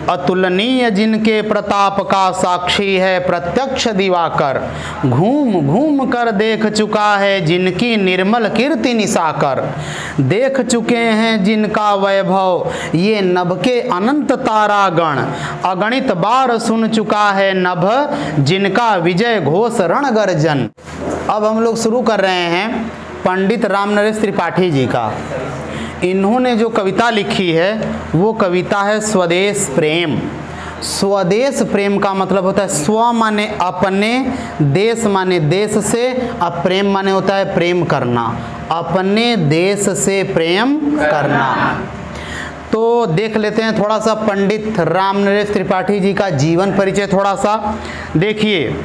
अतुलनीय जिनके प्रताप का साक्षी है प्रत्यक्ष दिवाकर, घूम घूम कर देख चुका है जिनकी निर्मल कीर्ति निशाकर, देख चुके हैं जिनका वैभव ये नभ के अनंत तारागण, अगणित बार सुन चुका है नभ जिनका विजय घोष रण गर्जन। अब हम लोग शुरू कर रहे हैं पंडित रामनरेश त्रिपाठी जी का। इन्होंने जो कविता लिखी है वो कविता है स्वदेश प्रेम। स्वदेश प्रेम का मतलब होता है स्व माने अपने, देश माने देश से, अब प्रेम माने होता है प्रेम करना, अपने देश से प्रेम करना। तो देख लेते हैं थोड़ा सा पंडित रामनरेश त्रिपाठी जी का जीवन परिचय। थोड़ा सा देखिए,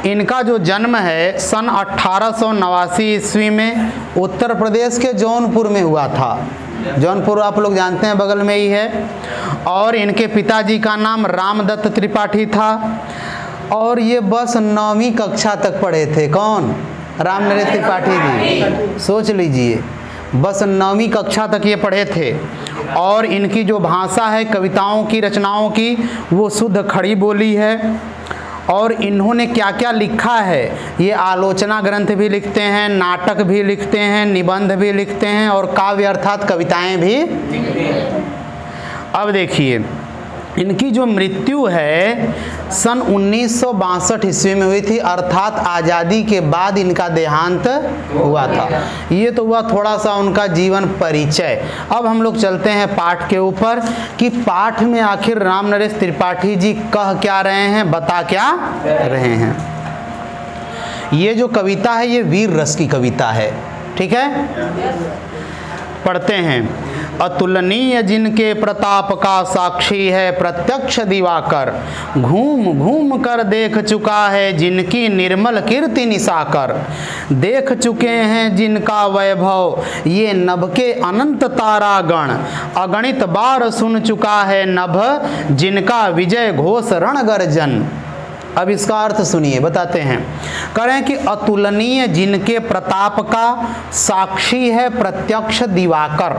इनका जो जन्म है सन 1889 ईस्वी में उत्तर प्रदेश के जौनपुर में हुआ था। जौनपुर आप लोग जानते हैं बगल में ही है। और इनके पिताजी का नाम रामदत्त त्रिपाठी था और ये बस 9वीं कक्षा तक पढ़े थे। कौन? रामनरेश त्रिपाठी जी। सोच लीजिए, बस 9वीं कक्षा तक ये पढ़े थे। और इनकी जो भाषा है कविताओं की, रचनाओं की, वो शुद्ध खड़ी बोली है। और इन्होंने क्या क्या लिखा है, ये आलोचना ग्रंथ भी लिखते हैं, नाटक भी लिखते हैं, निबंध भी लिखते हैं और काव्य अर्थात कविताएं भी। अब देखिए, इनकी जो मृत्यु है सन 1962 ईस्वी में हुई थी, अर्थात आज़ादी के बाद इनका देहांत हुआ था। ये तो हुआ थोड़ा सा उनका जीवन परिचय। अब हम लोग चलते हैं पाठ के ऊपर कि पाठ में आखिर रामनरेश त्रिपाठी जी कह क्या रहे हैं, बता क्या रहे हैं। ये जो कविता है ये वीर रस की कविता है, ठीक है। पढ़ते हैं। अतुलनीय जिनके प्रताप का साक्षी है प्रत्यक्ष दिवाकर, घूम घूम कर देख चुका है जिनकी निर्मल कीर्ति निशाकर, देख चुके हैं जिनका वैभव ये नभ के अनंत तारागण, अगणित बार सुन चुका है नभ जिनका विजय घोष रण गर्जन। अब इसका अर्थ सुनिए, बताते हैं। करें कि अतुलनीय जिनके प्रताप का साक्षी है प्रत्यक्ष दिवाकर।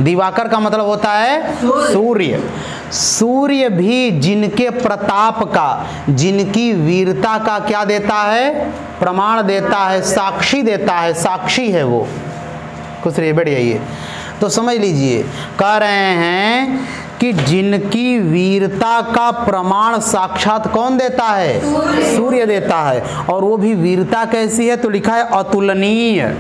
दिवाकर का मतलब होता है सूर्य। सूर्य भी जिनके प्रताप का, जिनकी वीरता का क्या देता है, प्रमाण देता है, साक्षी देता है, साक्षी है वो। कुछ रहिए, बैठ जाइए। तो समझ लीजिए, कह रहे हैं कि जिनकी वीरता का प्रमाण साक्षात कौन देता है, सूर्य देता है। और वो भी वीरता कैसी है, तो लिखा है अतुलनीय,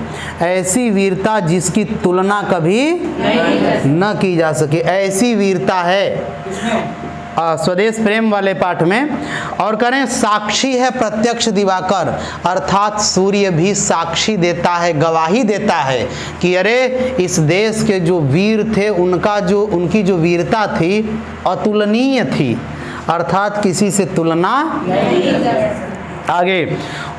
ऐसी वीरता जिसकी तुलना कभी न की जा सके, ऐसी वीरता है स्वदेश प्रेम वाले पाठ में। और करें साक्षी है प्रत्यक्ष दिवाकर, अर्थात सूर्य भी साक्षी देता है, गवाही देता है कि अरे इस देश के जो वीर थे उनकी जो वीरता थी अतुलनीय थी, अर्थात किसी से तुलना नहीं। आगे,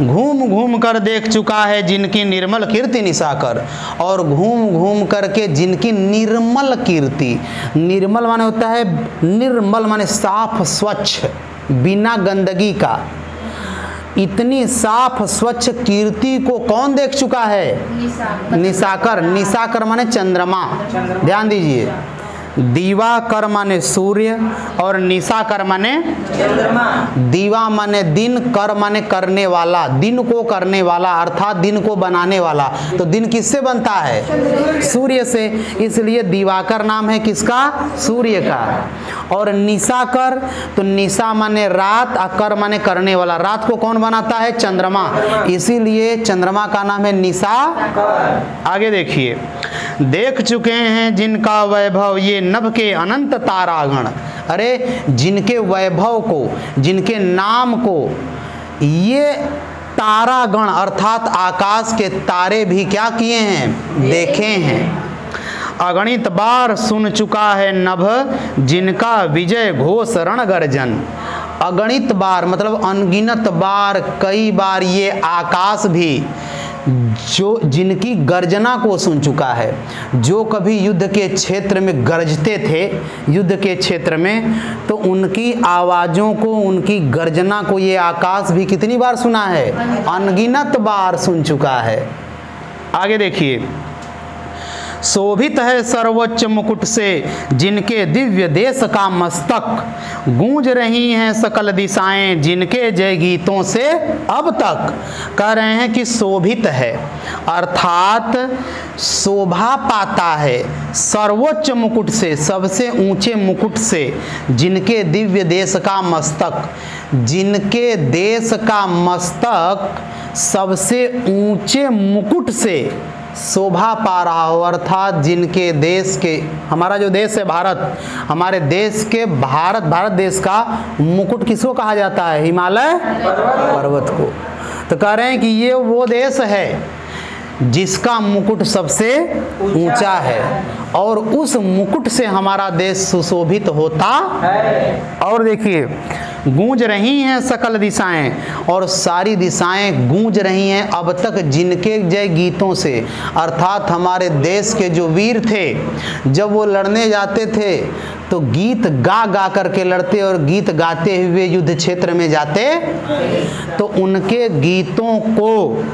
घूम घूम कर देख चुका है जिनकी निर्मल कीर्ति निशाकर, और घूम घूम करके जिनकी निर्मल कीर्ति, निर्मल माने होता है निर्मल माने साफ स्वच्छ, बिना गंदगी का, इतनी साफ स्वच्छ कीर्ति को कौन देख चुका है, निशाकर। निशाकर माने चंद्रमा, ध्यान दीजिए। दिवाकर माने सूर्य और निशाकर माने चंद्रमा। दीवा माने दिन, कर माने करने वाला, दिन को करने वाला अर्थात दिन को बनाने वाला। तो दिन किससे बनता है, सूर्य से, इसलिए दिवाकर नाम है किसका, सूर्य का। और निशाकर, तो निशा माने रात, अकर माने करने वाला, रात को कौन बनाता है, चंद्रमा, इसीलिए चंद्रमा का नाम है निशाकर। आगे देखिए, देख चुके हैं जिनका वैभव ये नभ के अनंत तारागण, अरे जिनके वैभव को, जिनके नाम को ये तारागण अर्थात आकाश के तारे भी क्या किए हैं, देखे हैं। अगणित बार सुन चुका है नभ जिनका विजय घोष रण गर्जन। अगणित बार मतलब अनगिनत बार, कई बार ये आकाश भी जो जिनकी गर्जना को सुन चुका है, जो कभी युद्ध के क्षेत्र में गरजते थे, युद्ध के क्षेत्र में, तो उनकी आवाज़ों को, उनकी गर्जना को ये आकाश भी कितनी बार सुना है, अनगिनत बार सुन चुका है। आगे देखिए, शोभित है सर्वोच्च मुकुट से जिनके दिव्य देश का मस्तक, गूंज रही हैं सकल दिशाएं जिनके जय गीतों से अब तक। कह रहे हैं कि शोभित है अर्थात शोभा पाता है सर्वोच्च मुकुट से, सबसे ऊंचे मुकुट से, जिनके दिव्य देश का मस्तक, जिनके देश का मस्तक सबसे ऊंचे मुकुट से शोभा पा रहा हो, अर्थात जिनके देश के, हमारा जो देश है भारत, हमारे देश के भारत देश का मुकुट किसको कहा जाता है? हिमालय पर्वत को। तो कह रहे हैं कि ये वो देश है जिसका मुकुट सबसे ऊंचा है और उस मुकुट से हमारा देश सुशोभित होता है। और देखिए, गूंज रही हैं सकल दिशाएं, और सारी दिशाएं गूंज रही हैं अब तक जिनके जय गीतों से, अर्थात हमारे देश के जो वीर थे जब वो लड़ने जाते थे तो गीत गा गा करके लड़ते और गीत गाते हुए युद्ध क्षेत्र में जाते, तो उनके गीतों को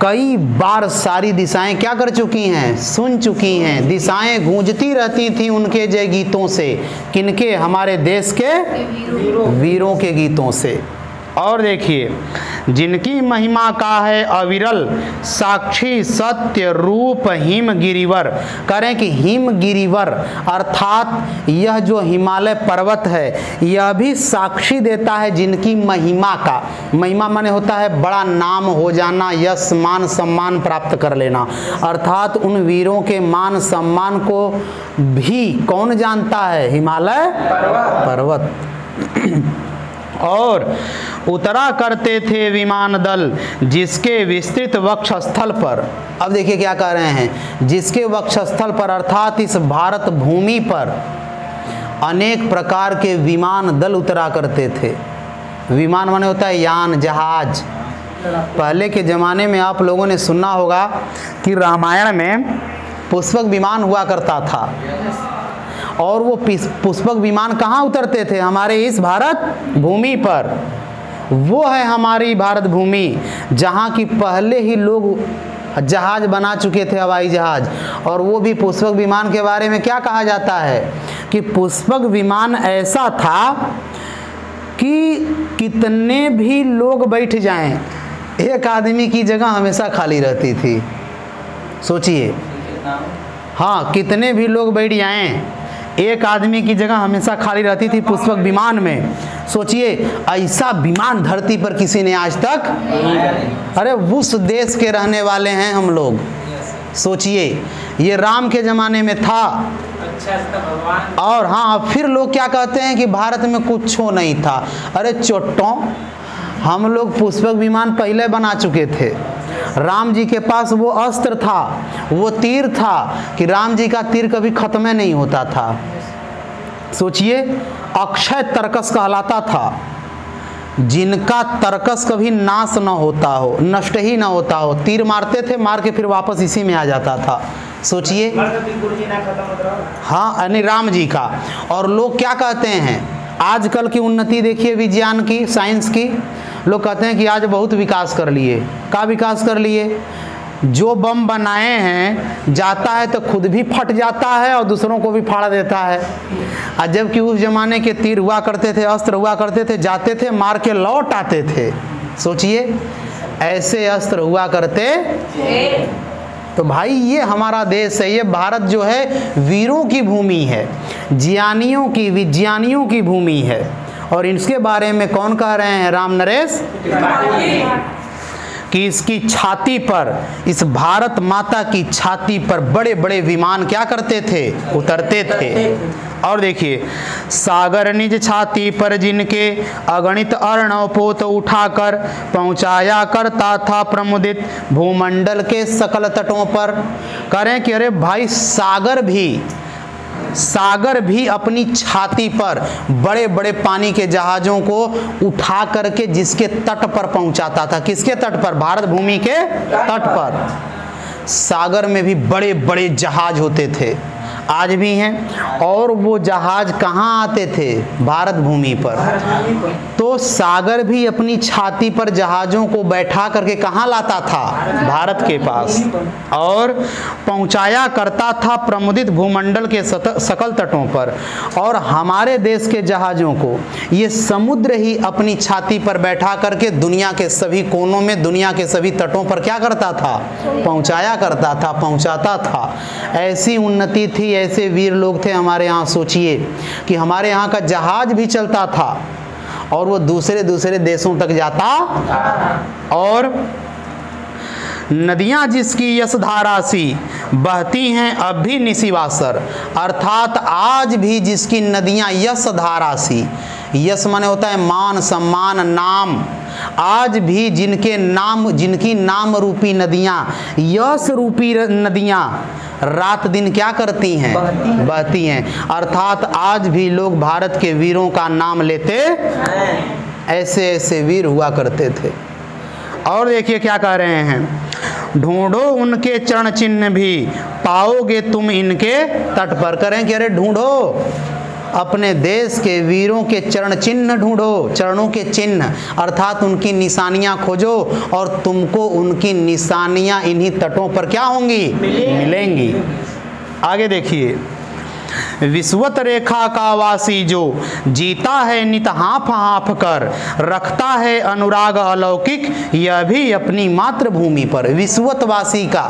कई बार सारी दिशाएं क्या कर चुकी हैं? सुन चुकी हैं। दिशाएं गूंजती रहती थी उनके जय गीतों से, किनके? हमारे देश के वीरों के गीतों से। और देखिए, जिनकी महिमा का है अविरल साक्षी सत्य रूप हिम गिरिवर। करें कि हिम गिरिवर अर्थात यह जो हिमालय पर्वत है यह भी साक्षी देता है जिनकी महिमा का। महिमा माने होता है बड़ा नाम हो जाना, यश मान सम्मान प्राप्त कर लेना, अर्थात उन वीरों के मान सम्मान को भी कौन जानता है? हिमालय पर्वत। और उतरा करते थे विमान दल जिसके विस्तृत वक्षस्थल पर। अब देखिए क्या कह रहे हैं, जिसके वक्षस्थल पर अर्थात इस भारत भूमि पर अनेक प्रकार के विमान दल उतरा करते थे। विमान माने होता है यान, जहाज। पहले के ज़माने में आप लोगों ने सुना होगा कि रामायण में पुष्पक विमान हुआ करता था, और वो पुष्पक विमान कहाँ उतरते थे? हमारे इस भारत भूमि पर। वो है हमारी भारत भूमि जहाँ की पहले ही लोग जहाज बना चुके थे, हवाई जहाज। और वो भी पुष्पक विमान के बारे में क्या कहा जाता है कि पुष्पक विमान ऐसा था कि कितने भी लोग बैठ जाएं, एक आदमी की जगह हमेशा खाली रहती थी। सोचिए, हाँ, कितने भी लोग बैठ जाएं, एक आदमी की जगह हमेशा खाली रहती थी पुष्पक विमान में। सोचिए, ऐसा विमान धरती पर किसी ने आज तक, अरे उस देश के रहने वाले हैं हम लोग। सोचिए, ये राम के ज़माने में था। और हाँ, फिर लोग क्या कहते हैं कि भारत में कुछ नहीं था। अरे चोट्टों, हम लोग पुष्पक विमान पहले बना चुके थे। राम जी के पास वो अस्त्र था, वो तीर था कि राम जी का तीर कभी खत्म नहीं होता था। सोचिए, अक्षय तर्कस कहलाता था, जिनका तर्कस कभी नाश न होता हो, नष्ट ही न होता हो। तीर मारते थे, मार के फिर वापस इसी में आ जाता था। सोचिए, हाँ, यानी राम जी का। और लोग क्या कहते हैं, आजकल की उन्नति देखिए विज्ञान की, साइंस की। लोग कहते हैं कि आज बहुत विकास कर लिए। क्या विकास कर लिए? जो बम बनाए हैं जाता है तो खुद भी फट जाता है और दूसरों को भी फाड़ देता है। और जबकि उस जमाने के तीर हुआ करते थे, अस्त्र हुआ करते थे, जाते थे, मार के लौट आते थे। सोचिए, ऐसे अस्त्र हुआ करते। तो भाई, ये हमारा देश है, ये भारत जो है वीरों की भूमि है, ज्ञानियों की, विज्ञानियों की भूमि है। और इसके बारे में कौन कह रहे हैं? राम नरेश, कि इसकी छाती पर, इस भारत माता की छाती पर बड़े बड़े विमान क्या करते थे? उतरते थे। और देखिए, सागर निज छाती पर जिनके अगणित अर्णव पोत उठाकर पहुंचाया करता था प्रमुदित भूमंडल के सकल तटों पर। करें कि अरे भाई, सागर भी अपनी छाती पर बड़े बड़े पानी के जहाज़ों को उठा करके जिसके तट पर पहुंचाता था। किसके तट पर? भारत भूमि के तट पर। सागर में भी बड़े बड़े जहाज होते थे। आज भी हैं। और वो जहाज कहाँ आते थे? भारत भूमि पर। तो सागर भी अपनी छाती पर जहाज़ों को बैठा करके कहाँ लाता था? भारत के पास। और पहुँचाया करता था प्रमुदित भूमंडल के सकल तटों पर। और हमारे देश के जहाज़ों को ये समुद्र ही अपनी छाती पर बैठा करके दुनिया के सभी कोनों में, दुनिया के सभी तटों पर क्या करता था? पहुँचाया करता था, पहुँचाता था। ऐसी उन्नति थी, ऐसे वीर लोग थे हमारे यहाँ। सोचिए कि हमारे यहाँ का जहाज भी चलता था और वो दूसरे दूसरे देशों तक जाता। और नदियाँ जिसकी यश धारा सी बहती हैं अब भी निशिवासर, अर्थात आज भी जिसकी नदियाँ यश धारा सी, यश माने होता है मान, सम्मान, नाम, आज भी जिनकी नाम रूपी नदियाँ, यश रूपी नदियाँ रात दिन क्या करती हैं? बहती हैं। अर्थात आज भी लोग भारत के वीरों का नाम लेते, ऐसे ऐसे वीर हुआ करते थे। और देखिए क्या कह रहे हैं, ढूंढो उनके चरण चिन्ह भी पाओगे तुम इनके तट पर। करें कि अरे ढूंढो अपने देश के वीरों के चरण चिन्ह, ढूंढो चरणों के चिन्ह, अर्थात उनकी निशानियां खोजो और तुमको उनकी निशानियां इन्हीं तटों पर क्या होंगी? मिलेंगी। आगे देखिए, विश्वत रेखा का वासी जो जीता है नित हाँफ हाँफ कर, रखता है अनुराग अलौकिक यह भी अपनी मातृभूमि पर। विश्वतवासी का,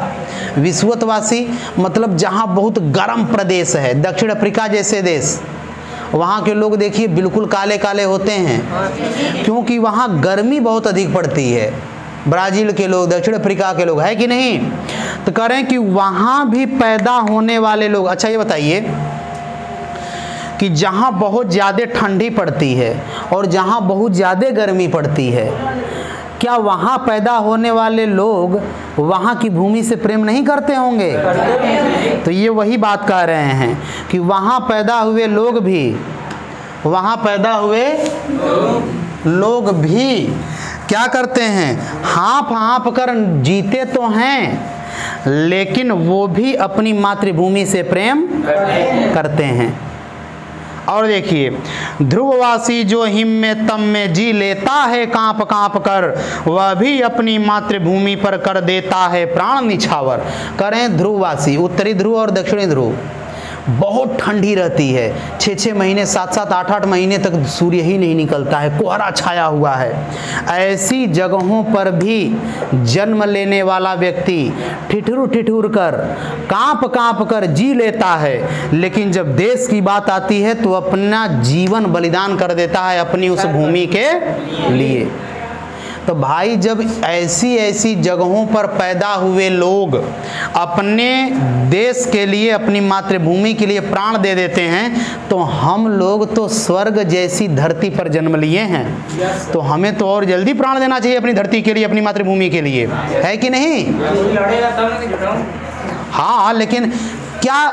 विश्वतवासी मतलब जहाँ बहुत गर्म प्रदेश है, दक्षिण अफ्रीका जैसे देश, वहाँ के लोग देखिए बिल्कुल काले काले होते हैं, क्योंकि वहाँ गर्मी बहुत अधिक पड़ती है। ब्राज़ील के लोग, दक्षिण अफ्रीका के लोग, है कि नहीं? तो करें कि वहाँ भी पैदा होने वाले लोग। अच्छा ये बताइए कि जहाँ बहुत ज़्यादा ठंडी पड़ती है और जहाँ बहुत ज़्यादा गर्मी पड़ती है, क्या वहाँ पैदा होने वाले लोग वहाँ की भूमि से प्रेम नहीं करते होंगे? तो ये वही बात कह रहे हैं कि वहाँ पैदा हुए लोग भी, वहाँ पैदा हुए लोग भी क्या करते हैं? हाँफ हाँफ कर जीते तो हैं, लेकिन वो भी अपनी मातृभूमि से प्रेम करते हैं। और देखिए, ध्रुववासी जो हिम में तम में जी लेता है कांप कांप कर, वह भी अपनी मातृभूमि पर कर देता है प्राण निछावर। करें ध्रुववासी, उत्तरी ध्रुव और दक्षिणी ध्रुव बहुत ठंडी रहती है, 6-6 महीने, 7-7, 8-8 महीने तक सूर्य ही नहीं निकलता है, कोहरा छाया हुआ है। ऐसी जगहों पर भी जन्म लेने वाला व्यक्ति ठिठुर ठिठुर कर, कांप कर जी लेता है, लेकिन जब देश की बात आती है तो अपना जीवन बलिदान कर देता है अपनी उस भूमि के लिए। तो भाई, जब ऐसी ऐसी जगहों पर पैदा हुए लोग अपने देश के लिए, अपनी मातृभूमि के लिए प्राण दे देते हैं, तो हम लोग तो स्वर्ग जैसी धरती पर जन्म लिए हैं, तो हमें तो और जल्दी प्राण देना चाहिए अपनी धरती के लिए, अपनी मातृभूमि के लिए, है कि नहीं? हाँ, लेकिन क्या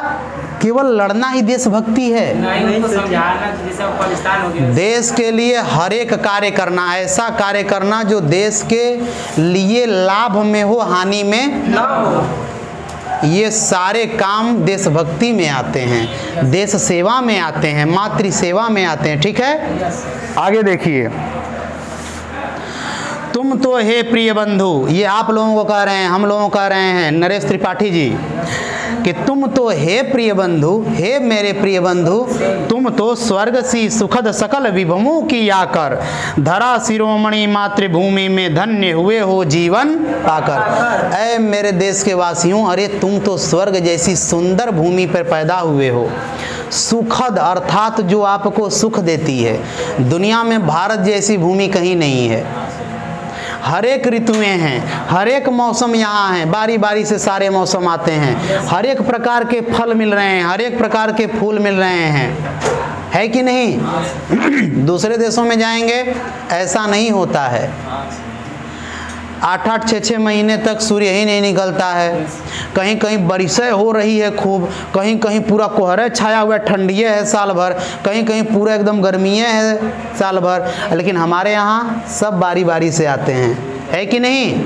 केवल लड़ना ही देशभक्ति है? देश के लिए हर एक कार्य करना, ऐसा कार्य करना जो देश के लिए लाभ में हो, हानि में ना हो। ये सारे काम देशभक्ति में आते हैं, देश सेवा में आते हैं, मातृ सेवा में आते हैं। ठीक है, आगे देखिए, तुम तो हे प्रिय बंधु, ये आप लोगों को कह रहे हैं, हम लोगों को कह रहे हैं नरेश त्रिपाठी जी, कि तुम तो हे प्रिय बंधु, हे मेरे प्रिय बंधु, तुम तो स्वर्ग सी सुखद सकल विभवों की आकर, धरा शिरोमणि मातृभूमि में धन्य हुए हो जीवन पाकर। ऐ मेरे देश के वासियों, अरे तुम तो स्वर्ग जैसी सुंदर भूमि पर पैदा हुए हो। सुखद अर्थात जो आपको सुख देती है। दुनिया में भारत जैसी भूमि कहीं नहीं है। हर एक ऋतुएं हैं, हर एक मौसम यहाँ है, बारी बारी से सारे मौसम आते हैं, हर एक प्रकार के फल मिल रहे हैं, हर एक प्रकार के फूल मिल रहे हैं, है कि नहीं? दूसरे देशों में जाएंगे ऐसा नहीं होता है, 8-8, 6-6 महीने तक सूर्य ही नहीं निकलता है, कहीं कहीं बारिशें हो रही है खूब, कहीं कहीं पूरा कोहरा छाया हुआ है, ठंडिये है साल भर, कहीं कहीं पूरा एकदम गर्मिये है साल भर। लेकिन हमारे यहाँ सब बारी बारी से आते हैं, है कि नहीं?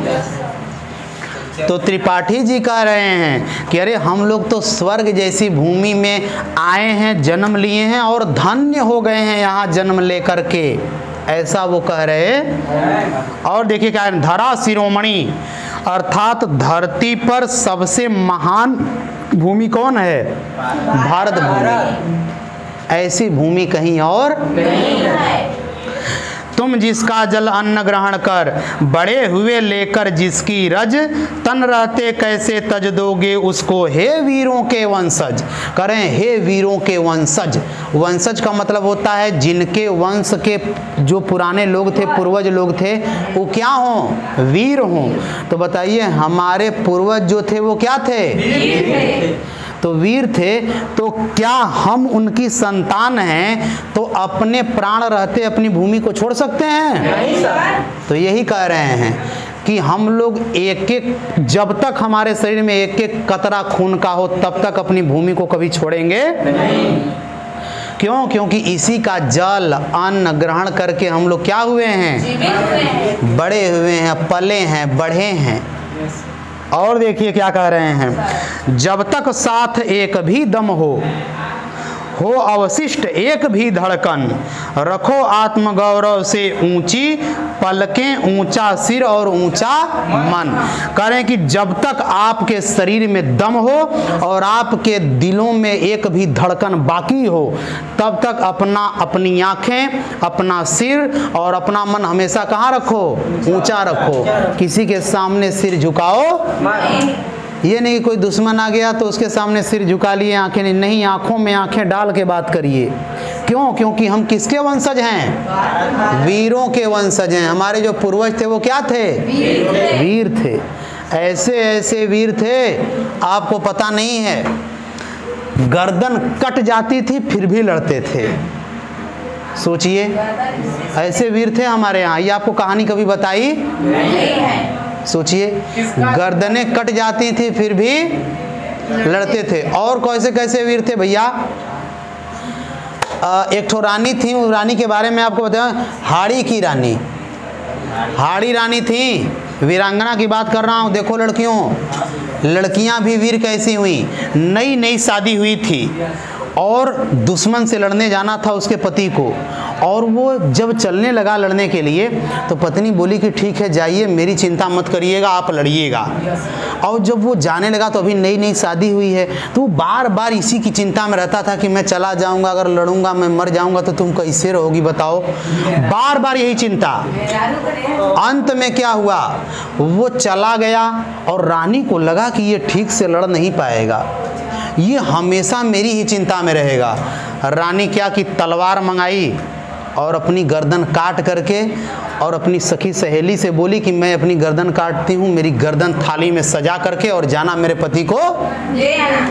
तो त्रिपाठी जी कह रहे हैं कि अरे हम लोग तो स्वर्ग जैसी भूमि में आए हैं, जन्म लिए हैं और धन्य हो गए हैं यहाँ जन्म लेकर के, ऐसा वो कह रहे हैं। और देखिए क्या है, धरा शिरोमणि अर्थात धरती पर सबसे महान भूमि कौन है? भारत भूमि। ऐसी भूमि कहीं और नहीं है। तुम जिसका जल अन्न ग्रहण कर, बड़े हुए लेकर जिसकी रज, तन रहते कैसे तज दोगे उसको, हे वीरों के वंशज। करें हे वीरों के वंशज। वंशज का मतलब होता है जिनके वंश के जो पुराने लोग थे, पूर्वज लोग थे, वो क्या हों? वीर हों। तो बताइए हमारे पूर्वज जो थे वो क्या थे? वीर थे। तो वीर थे, तो क्या हम उनकी संतान हैं तो अपने प्राण रहते अपनी भूमि को छोड़ सकते हैं? नहीं सर। तो यही कह रहे हैं कि हम लोग एक एक, जब तक हमारे शरीर में एक एक कतरा खून का हो तब तक अपनी भूमि को कभी छोड़ेंगे नहीं। क्यों? क्योंकि इसी का जल अन्न ग्रहण करके हम लोग क्या हुए हैं? जीवित हुए हैं, बड़े हुए हैं, पले हैं, बढ़े हैं। और देखिए क्या कह रहे हैं, जब तक साथ एक भी दम हो अवशिष्ट एक भी धड़कन, रखो आत्मगौरव से ऊंची पलकें, ऊंचा सिर और ऊंचा मन। करें कि जब तक आपके शरीर में दम हो और आपके दिलों में एक भी धड़कन बाकी हो, तब तक अपनी आंखें, अपना सिर और अपना मन हमेशा कहाँ रखो? ऊंचा रखो। किसी के सामने सिर झुकाओ, ये नहीं कोई दुश्मन आ गया तो उसके सामने सिर झुका लिए, आंखें नहीं, आंखों में आंखें डाल के बात करिए। क्यों? क्योंकि हम किसके वंशज हैं? वीरों के वंशज हैं। हमारे जो पूर्वज थे वो क्या थे? वीर थे। ऐसे ऐसे वीर थे आपको पता नहीं है, गर्दन कट जाती थी फिर भी लड़ते थे। सोचिए, ऐसे वीर थे हमारे यहाँ। ये आपको कहानी कभी बताई नहीं है? सोचिए, गर्दनें कट जाती थी फिर भी लड़ते थे। और कैसे कैसे वीर थे भैया? एक ठो रानी थी, उस रानी के बारे में आपको बताया, हाड़ी की रानी। हाड़ी रानी थी, वीरांगना की बात कर रहा हूँ। देखो लड़कियां भी वीर कैसी हुई, नई नई शादी हुई थी और दुश्मन से लड़ने जाना था उसके पति को, और वो जब चलने लगा लड़ने के लिए तो पत्नी बोली कि ठीक है जाइए, मेरी चिंता मत करिएगा, आप लड़िएगा। और जब वो जाने लगा तो अभी नई नई शादी हुई है, तो वो बार बार इसी की चिंता में रहता था कि मैं चला जाऊंगा, अगर लड़ूंगा मैं मर जाऊंगा तो तुम कैसे रहोगी बताओ। बार बार यही चिंता। अंत में क्या हुआ, वो चला गया और रानी को लगा कि ये ठीक से लड़ नहीं पाएगा, ये हमेशा मेरी ही चिंता में रहेगा। रानी क्या की, तलवार मंगाई और अपनी गर्दन काट करके और अपनी सखी सहेली से बोली कि मैं अपनी गर्दन काटती हूँ, मेरी गर्दन थाली में सजा करके और जाना मेरे पति को ले आना।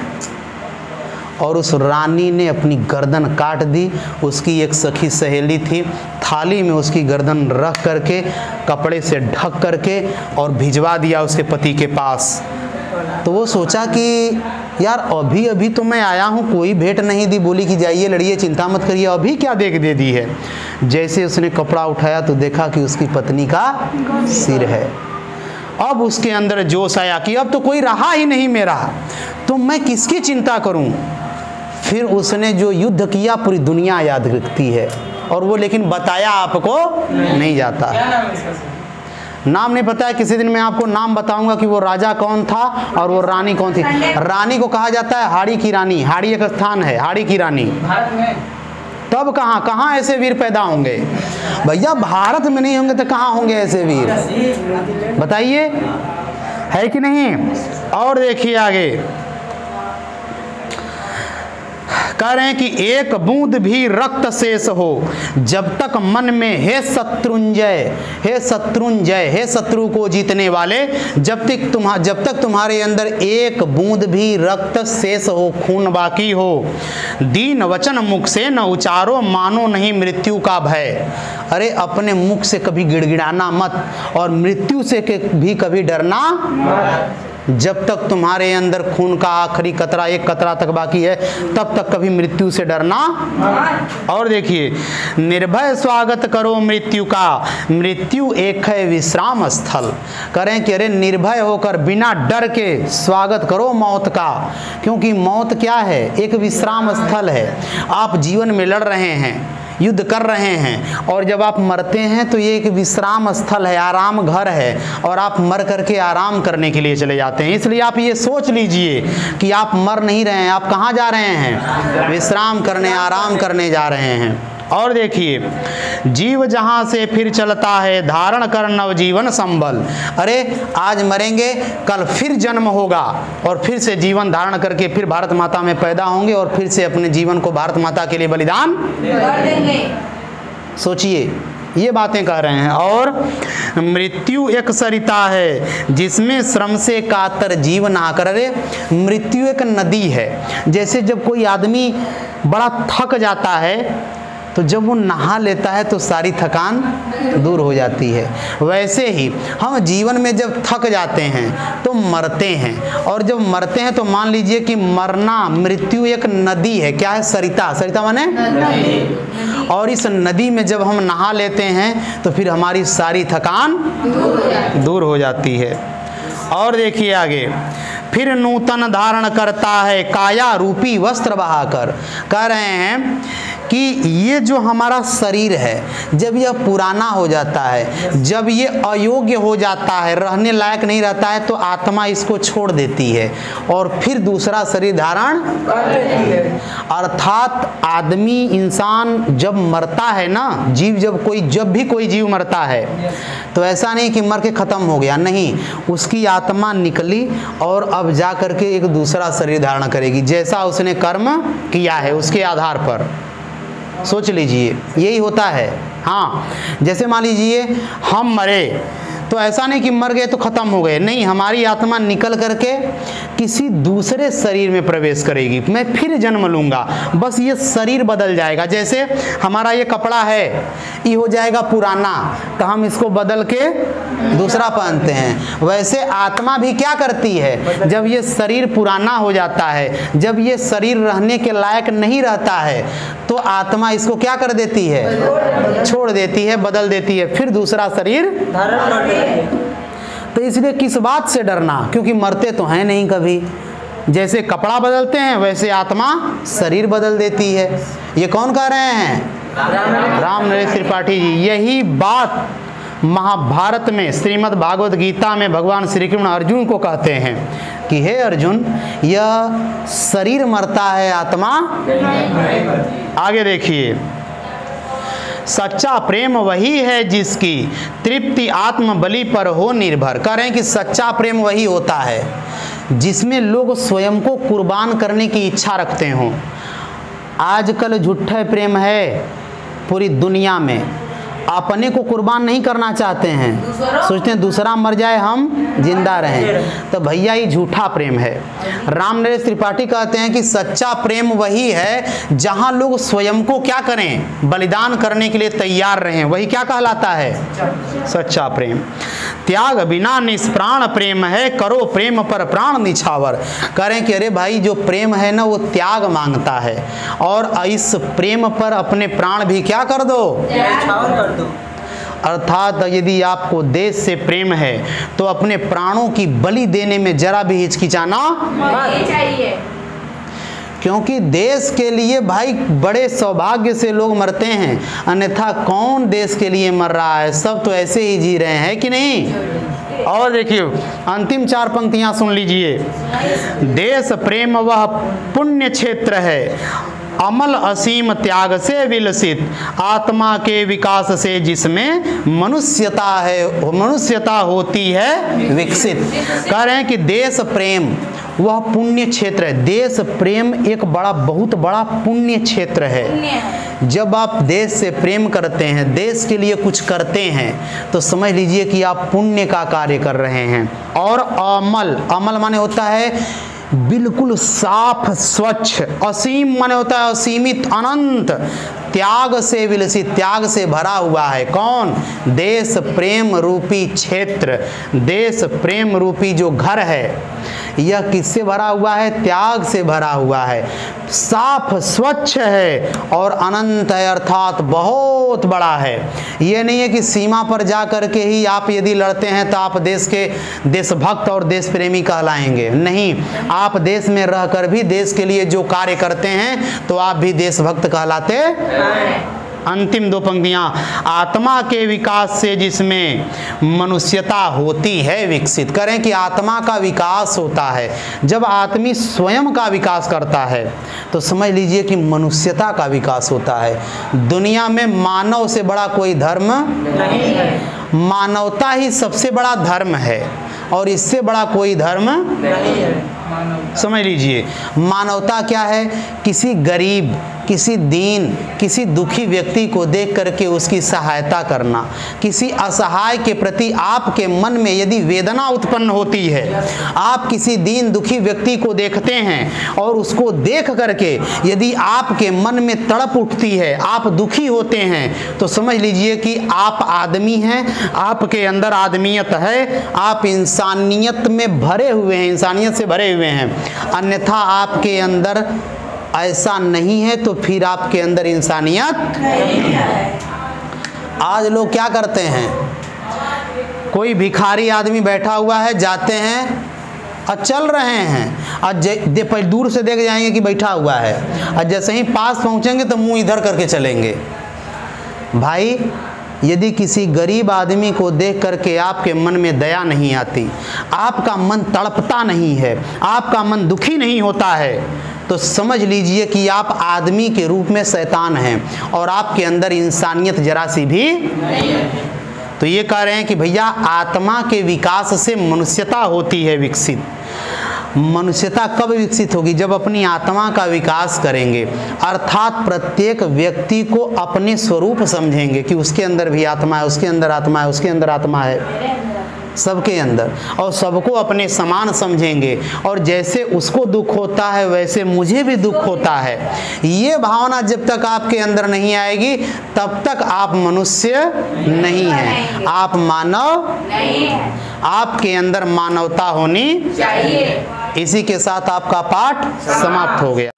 और उस रानी ने अपनी गर्दन काट दी। उसकी एक सखी सहेली थी, थाली में उसकी गर्दन रख करके कपड़े से ढक करके और भिजवा दिया उसके पति के पास। तो वो सोचा कि यार अभी अभी तो मैं आया हूँ, कोई भेंट नहीं दी, बोली कि जाइए लड़िए, चिंता मत करिए, अभी क्या देख दे दी है। जैसे उसने कपड़ा उठाया तो देखा कि उसकी पत्नी का सिर है। अब उसके अंदर जोश आया कि अब तो कोई रहा ही नहीं मेरा, तो मैं किसकी चिंता करूं। फिर उसने जो युद्ध किया पूरी दुनिया याद रखती है, और वो लेकिन बताया आपको नहीं जाता। नाम नहीं पता है, किसी दिन मैं आपको नाम बताऊंगा कि वो राजा कौन था और वो रानी कौन थी। रानी को कहा जाता है हाड़ी की रानी। हाड़ी एक स्थान है, हाड़ी की रानी। तब कहाँ ऐसे वीर पैदा होंगे भैया? भारत में नहीं होंगे तो कहाँ होंगे ऐसे वीर? बताइए, है कि नहीं? और देखिए आगे कह रहे हैं कि एक बूंद भी रक्त शेष हो जब तक मन में, हे शत्रुंजय, हे शत्रुंजय, हे शत्रु को जीतने वाले, जब तक तुम्हारे अंदर एक बूंद भी रक्त शेष हो, खून बाकी हो, दीन वचन मुख से न उचारो, मानो नहीं मृत्यु का भय। अरे अपने मुख से कभी गिड़गिड़ाना मत और मृत्यु से भी कभी डरना। जब तक तुम्हारे अंदर खून का आखिरी कतरा, एक कतरा तक बाकी है, तब तक कभी मृत्यु से डरना। और देखिए, निर्भय स्वागत करो मृत्यु का, मृत्यु एक है विश्राम स्थल। करें कि अरे निर्भय होकर बिना डर के स्वागत करो मौत का, क्योंकि मौत क्या है? एक विश्राम स्थल है। आप जीवन में लड़ रहे हैं, युद्ध कर रहे हैं, और जब आप मरते हैं तो ये एक विश्राम स्थल है, आराम घर है, और आप मर करके आराम करने के लिए चले जाते हैं। इसलिए आप ये सोच लीजिए कि आप मर नहीं रहे हैं, आप कहाँ जा रहे हैं? विश्राम करने, आराम करने जा रहे हैं। और देखिए, जीव जहां से फिर चलता है, धारण कर नवजीवन संबल। अरे आज मरेंगे, कल फिर जन्म होगा, और फिर से जीवन धारण करके फिर भारत माता में पैदा होंगे, और फिर से अपने जीवन को भारत माता के लिए बलिदान कर देंगे। सोचिए, ये बातें कह रहे हैं। और मृत्यु एक सरिता है जिसमें श्रम से कातर जीव नहा कर। अरे मृत्यु एक नदी है। जैसे जब कोई आदमी बड़ा थक जाता है तो जब वो नहा लेता है तो सारी थकान दूर हो जाती है, वैसे ही हम जीवन में जब थक जाते हैं तो मरते हैं, और जब मरते हैं तो मान लीजिए कि मरना, मृत्यु एक नदी है। क्या है? सरिता। सरिता माने नदी। और इस नदी में जब हम नहा लेते हैं तो फिर हमारी सारी थकान दूर हो जाती है। और देखिए आगे, फिर नूतन धारण करता है काया रूपी वस्त्र बहाकर। कह रहे हैं कि ये जो हमारा शरीर है, जब यह पुराना हो जाता है, जब ये अयोग्य हो जाता है, रहने लायक नहीं रहता है, तो आत्मा इसको छोड़ देती है और फिर दूसरा शरीर धारण कर लेती है। अर्थात आदमी, इंसान जब मरता है ना, जीव जब भी कोई जीव मरता है तो ऐसा नहीं कि मर के खत्म हो गया, नहीं, उसकी आत्मा निकली और अब जा करके एक दूसरा शरीर धारण करेगी, जैसा उसने कर्म किया है उसके आधार पर। सोच लीजिए, यही होता है। हाँ, जैसे मान लीजिए हम मरे तो ऐसा नहीं कि मर गए तो खत्म हो गए, नहीं, हमारी आत्मा निकल करके किसी दूसरे शरीर में प्रवेश करेगी। मैं फिर जन्म लूँगा, बस ये शरीर बदल जाएगा। जैसे हमारा ये कपड़ा है, ये हो जाएगा पुराना, तो हम इसको बदल के दूसरा पहनते हैं। वैसे आत्मा भी क्या करती है, जब ये शरीर पुराना हो जाता है, जब ये शरीर रहने के लायक नहीं रहता है, तो आत्मा इसको क्या कर देती है? छोड़ देती है, बदल देती है, फिर दूसरा शरीर धारण करती है। तो इसलिए किस बात से डरना, क्योंकि मरते तो हैं नहीं कभी। जैसे कपड़ा बदलते हैं वैसे आत्मा शरीर बदल देती है। ये कौन कह रहे हैं? राम नरेश त्रिपाठी जी। यही बात महाभारत में, श्रीमद् भागवत गीता में भगवान श्री कृष्ण अर्जुन को कहते हैं कि हे अर्जुन, यह शरीर मरता है, आत्मा। आगे देखिए, सच्चा प्रेम वही है जिसकी तृप्ति आत्म बलि पर हो निर्भर। कह रहे हैं कि सच्चा प्रेम वही होता है जिसमें लोग स्वयं को कुर्बान करने की इच्छा रखते हों। आजकल झूठा प्रेम है पूरी दुनिया में, अपने को कुर्बान नहीं करना चाहते हैं, सोचते हैं दूसरा मर जाए हम जिंदा रहें। तो भैया ये झूठा प्रेम है। राम नरेश त्रिपाठी कहते हैं कि सच्चा प्रेम वही है जहां लोग स्वयं को क्या करें, बलिदान करने के लिए तैयार रहें, वही क्या कहलाता है? सच्चा प्रेम। त्याग बिना निष्प्राण प्रेम है, करो प्रेम पर प्राण निछावर। करें कि अरे भाई, जो प्रेम है ना वो त्याग मांगता है, और इस प्रेम पर अपने प्राण भी क्या कर दो? अर्थात यदि आपको देश से प्रेम है तो अपने प्राणों की बलि देने में जरा भी हिचकिचाना नहीं चाहिए, क्योंकि देश के लिए भाई बड़े सौभाग्य से लोग मरते हैं, अन्यथा कौन देश के लिए मर रहा है? सब तो ऐसे ही जी रहे हैं कि नहीं। और देखिए अंतिम 4 पंक्तियां सुन लीजिए। देश प्रेम वह पुण्य क्षेत्र है, अमल असीम त्याग से विलसित, आत्मा के विकास से जिसमें मनुष्यता होती है विकसित। कह रहे हैं कि देश प्रेम वह पुण्य क्षेत्र है। देश प्रेम एक बहुत बड़ा पुण्य क्षेत्र है। जब आप देश से प्रेम करते हैं, देश के लिए कुछ करते हैं, तो समझ लीजिए कि आप पुण्य का कार्य कर रहे हैं। और अमल माने होता है बिल्कुल साफ स्वच्छ, असीम माने होता है असीमित, अनंत, त्याग से विलसित, त्याग से भरा हुआ है। कौन? देश प्रेम रूपी क्षेत्र, देश प्रेम रूपी जो घर है यह किससे भरा हुआ है? त्याग से भरा हुआ है। साफ स्वच्छ है और अनंत है, अर्थात बहुत बड़ा है। ये नहीं है कि सीमा पर जा कर के ही आप यदि लड़ते हैं तो आप देश के देशभक्त और देश प्रेमी कहलाएंगे। नहीं, आप देश में रहकर भी देश के लिए जो कार्य करते हैं तो आप भी देशभक्त कहलाते हैं। अंतिम दो पंक्तियां, आत्मा के विकास से जिसमें मनुष्यता होती है विकसित। करें कि आत्मा का विकास होता है। जब आदमी स्वयं का विकास करता है तो समझ लीजिए कि मनुष्यता का विकास होता है। दुनिया में मानव से बड़ा कोई धर्म नहीं है, मानवता ही सबसे बड़ा धर्म है और इससे बड़ा कोई धर्म नहीं है। समझ लीजिए, मानवता क्या है? किसी गरीब, किसी दीन, किसी दुखी व्यक्ति को देख करके उसकी सहायता करना, किसी असहाय के प्रति आपके मन में यदि वेदना उत्पन्न होती है, आप किसी दीन दुखी व्यक्ति को देखते हैं और उसको देख करके यदि आपके मन में तड़प उठती है, आप दुखी होते हैं, तो समझ लीजिए कि आप आदमी हैं, आपके अंदर आदमियत है, आप इंसानियत में भरे हुए हैं, इंसानियत से भरे हुए हैं। अन्यथा आपके अंदर ऐसा नहीं है तो फिर आपके अंदर इंसानियत नहीं है। आज लोग क्या करते हैं? कोई भिखारी आदमी बैठा हुआ है, जाते हैं और चल रहे हैं और दूर से देख जाएंगे कि बैठा हुआ है और जैसे ही पास पहुंचेंगे तो मुंह इधर करके चलेंगे। भाई, यदि किसी गरीब आदमी को देख करके आपके मन में दया नहीं आती, आपका मन तड़पता नहीं है, आपका मन दुखी नहीं होता है, तो समझ लीजिए कि आप आदमी के रूप में शैतान हैं और आपके अंदर इंसानियत जरा सी भी नहीं है। तो ये कह रहे हैं कि भैया आत्मा के विकास से मनुष्यता होती है विकसित। मनुष्यता कब विकसित होगी? जब अपनी आत्मा का विकास करेंगे, अर्थात प्रत्येक व्यक्ति को अपने स्वरूप समझेंगे कि उसके अंदर भी आत्मा है, उसके अंदर आत्मा है, उसके अंदर आत्मा है, सबके अंदर, और सबको अपने समान समझेंगे और जैसे उसको दुख होता है वैसे मुझे भी दुख होता है। ये भावना जब तक आपके अंदर नहीं आएगी तब तक आप मनुष्य नहीं हैं, आप मानव नहीं हैं। आपके अंदर मानवता होनी चाहिए। इसी के साथ आपका पाठ समाप्त हो गया।